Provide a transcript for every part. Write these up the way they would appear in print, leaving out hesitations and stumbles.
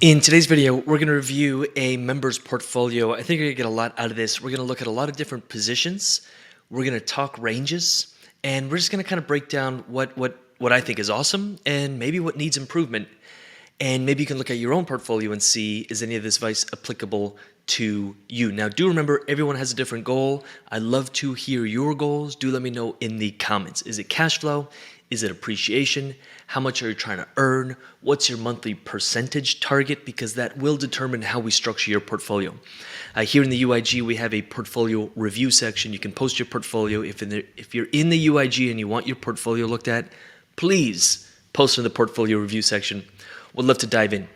In today's video, we're going to review a member's portfolio. I think you're going to get a lot out of this. We're going to look at a lot of different positions. We're going to talk ranges, and we're just going to kind of break down what I think is awesome and maybe what needs improvement. And maybe you can look at your own portfolio and see, is any of this advice applicable to you? Now, do remember, everyone has a different goal. I'd love to hear your goals. Do let me know in the comments. Is it cash flow? Is it appreciation? How much are you trying to earn? What's your monthly percentage target? Because that will determine how we structure your portfolio. Here in the UIG, we have a portfolio review section. You can post your portfolio. If you're in the UIG and you want your portfolio looked at, please post in the portfolio review section. We'd love to dive in.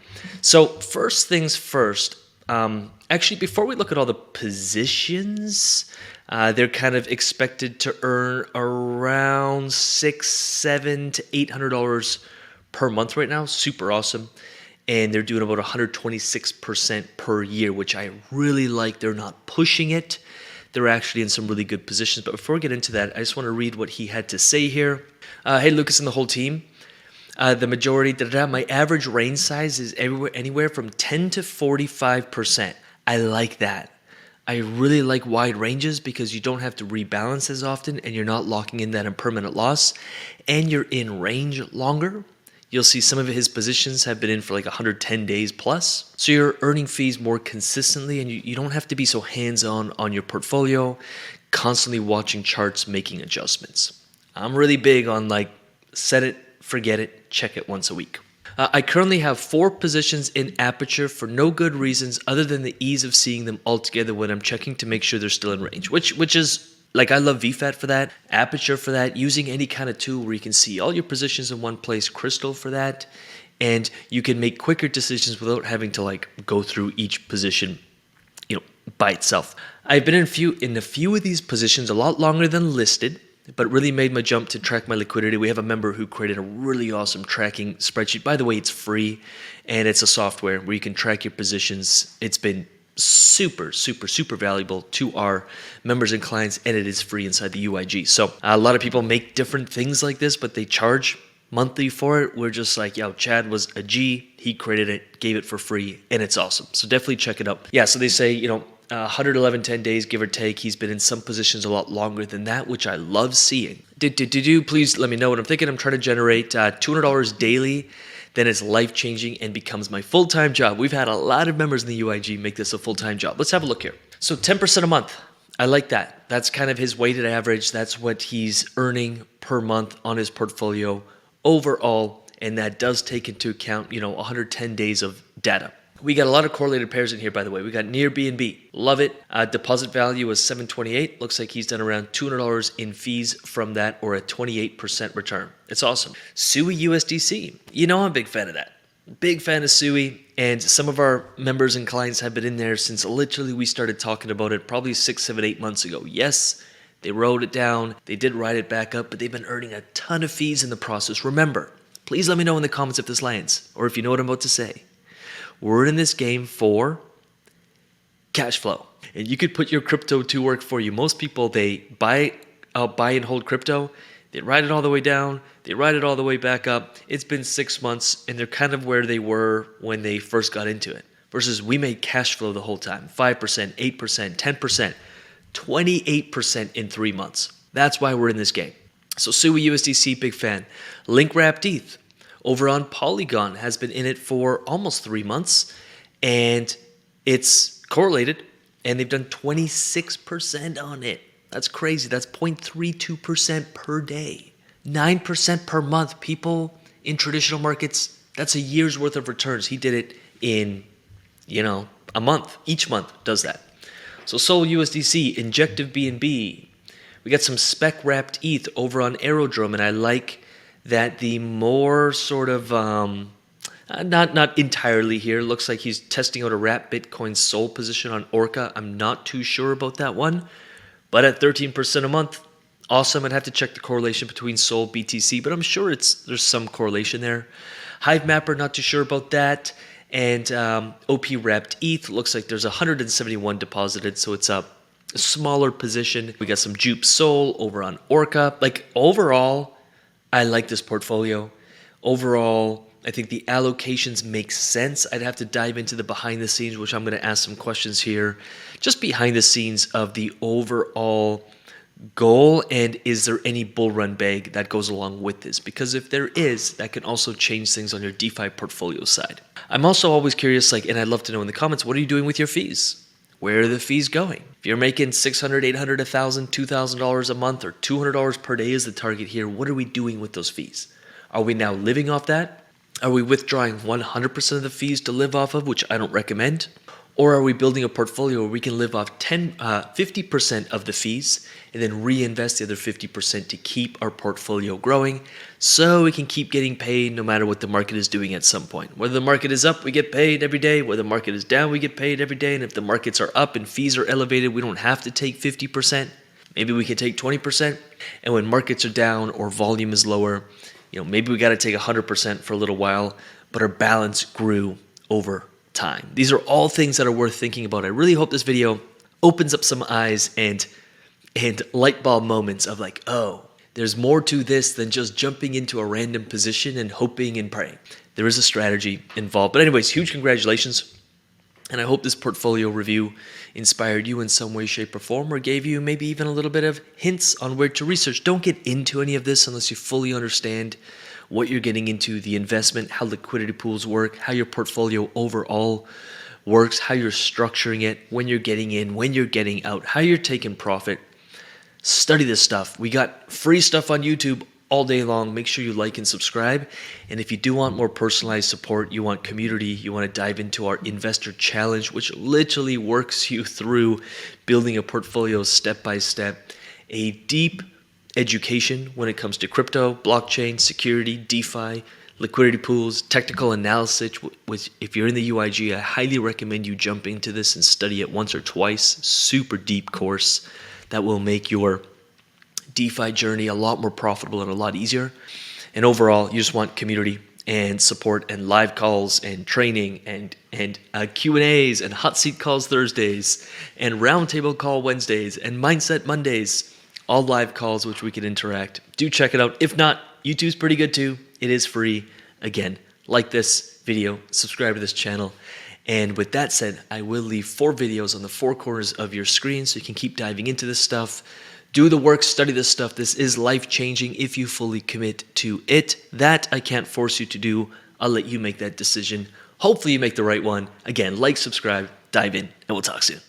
So first things first, actually, before we look at all the positions, they're kind of expected to earn around $600, $700 to $800 per month right now. Super awesome. And they're doing about 126% per year, which I really like. They're not pushing it. They're actually in some really good positions. But before we get into that, I just want to read what he had to say here. Hey, Lucas and the whole team. The majority, my average range size is anywhere from 10 to 45%. I like that. I really like wide ranges because you don't have to rebalance as often and you're not locking in that impermanent loss, and you're in range longer. You'll see some of his positions have been in for like 110 days plus. So you're earning fees more consistently, and you don't have to be so hands-on on your portfolio, constantly watching charts, making adjustments. I'm really big on like set it, forget it, check it once a week. I currently have 4 positions in Aperture for no good reasons other than the ease of seeing them all together when I'm checking to make sure they're still in range, which is like, I love VFAT for that, Aperture for that, using any kind of tool where you can see all your positions in one place, Crystal for that, and you can make quicker decisions without having to like go through each position, by itself. I've been in a few of these positions a lot longer than listed, but really made my jump to track my liquidity. We have a member who created a really awesome tracking spreadsheet. By the way, it's free, and it's a software where you can track your positions. It's been super, super, super valuable to our members and clients, and it is free inside the UIG. So a lot of people make different things like this, but they charge monthly for it. We're just like, yo, Chad was a G. He created it, gave it for free, and it's awesome. So definitely check it out. Yeah, so they say, 111, 10 days, give or take. He's been in some positions a lot longer than that, which I love seeing. Please let me know what I'm thinking. I'm trying to generate $200 daily. Then it's life-changing and becomes my full-time job. We've had a lot of members in the UIG make this a full-time job. Let's have a look here. So 10% a month. I like that. That's kind of his weighted average. That's what he's earning per month on his portfolio overall. And that does take into account, 110 days of data. We got a lot of correlated pairs in here, by the way. We got near BNB. Love it. Deposit value was $728. Looks like he's done around $200 in fees from that, or a 28% return. It's awesome. SUI USDC. I'm a big fan of that. Big fan of SUI. And some of our members and clients have been in there since literally we started talking about it probably 6, 7, 8 months ago. Yes, they wrote it down. They did write it back up, but they've been earning a ton of fees in the process. Remember, please let me know in the comments if this lands, or if you know what I'm about to say. We're in this game for cash flow. And you could put your crypto to work for you. Most people, they buy and hold crypto. They ride it all the way down. They ride it all the way back up. It's been 6 months, and they're kind of where they were when they first got into it. Versus we made cash flow the whole time. 5%, 8%, 10%, 28% in 3 months. That's why we're in this game. So SUI USDC, big fan. Link wrapped ETH. Over on Polygon, has been in it for almost 3 months, and it's correlated, and they've done 26% on it. That's crazy. That's 0.32% per day, 9% per month. People in traditional markets, that's a year's worth of returns. He did it in, a month. Each month does that. So Sol USDC, Injective BNB. We got some spec wrapped ETH over on Aerodrome, and I like that the more sort of, not entirely here. Looks like he's testing out a wrap Bitcoin Sol position on Orca. I'm not too sure about that one, but at 13% a month, awesome. I'd have to check the correlation between Sol, BTC, but I'm sure there's some correlation there. Hive Mapper, not too sure about that. And OP wrapped ETH, looks like there's 171 deposited, so it's a smaller position. We got some Jupe Sol over on Orca. Like overall, I like this portfolio. Overall, I think the allocations make sense. I'd have to dive into the behind the scenes, which I'm going to ask some questions here, just behind the scenes of the overall goal, and is there any bull run bag that goes along with this? Because if there is, that can also change things on your DeFi portfolio side. I'm also always curious, and I'd love to know in the comments, what are you doing with your fees? Where are the fees going? If you're making $600, $800, $1,000, $2,000 a month, or $200 per day is the target here, what are we doing with those fees? Are we now living off that? Are we withdrawing 100% of the fees to live off of, which I don't recommend? Or are we building a portfolio where we can live off 50% of the fees and then reinvest the other 50% to keep our portfolio growing so we can keep getting paid no matter what the market is doing at some point? Whether the market is up, we get paid every day. Whether the market is down, we get paid every day. And if the markets are up and fees are elevated, we don't have to take 50%. Maybe we can take 20%. And when markets are down or volume is lower, maybe we got to take 100% for a little while, but our balance grew over time. These are all things that are worth thinking about. I really hope this video opens up some eyes and light bulb moments of oh, there's more to this than just jumping into a random position and hoping and praying. There is a strategy involved. But anyways, huge congratulations. And I hope this portfolio review inspired you in some way, shape, or form, or gave you maybe even a little bit of hints on where to research. Don't get into any of this unless you fully understand what you're getting into, the investment, how liquidity pools work, how your portfolio overall works, how you're structuring it, when you're getting in, when you're getting out, how you're taking profit. Study this stuff. We got free stuff on YouTube all day long. Make sure you like and subscribe. And if you do want more personalized support, you want community, you want to dive into our investor challenge, which literally works you through building a portfolio step by step, a deep education when it comes to crypto, blockchain, security, DeFi, liquidity pools, technical analysis, which if you're in the UIG, I highly recommend you jump into this and study it once or twice. Super deep course that will make your DeFi journey a lot more profitable and a lot easier. And overall, you just want community and support and live calls and training and Q&As and hot seat calls Thursdays and roundtable call Wednesdays and mindset Mondays. All live calls which we can interact. Do check it out. If not, YouTube's pretty good too. It is free. Again, like this video, subscribe to this channel. And with that said, I will leave 4 videos on the 4 corners of your screen so you can keep diving into this stuff. Do the work, study this stuff. This is life-changing if you fully commit to it. That I can't force you to do. I'll let you make that decision. Hopefully you make the right one. Again, like, subscribe, dive in, and we'll talk soon.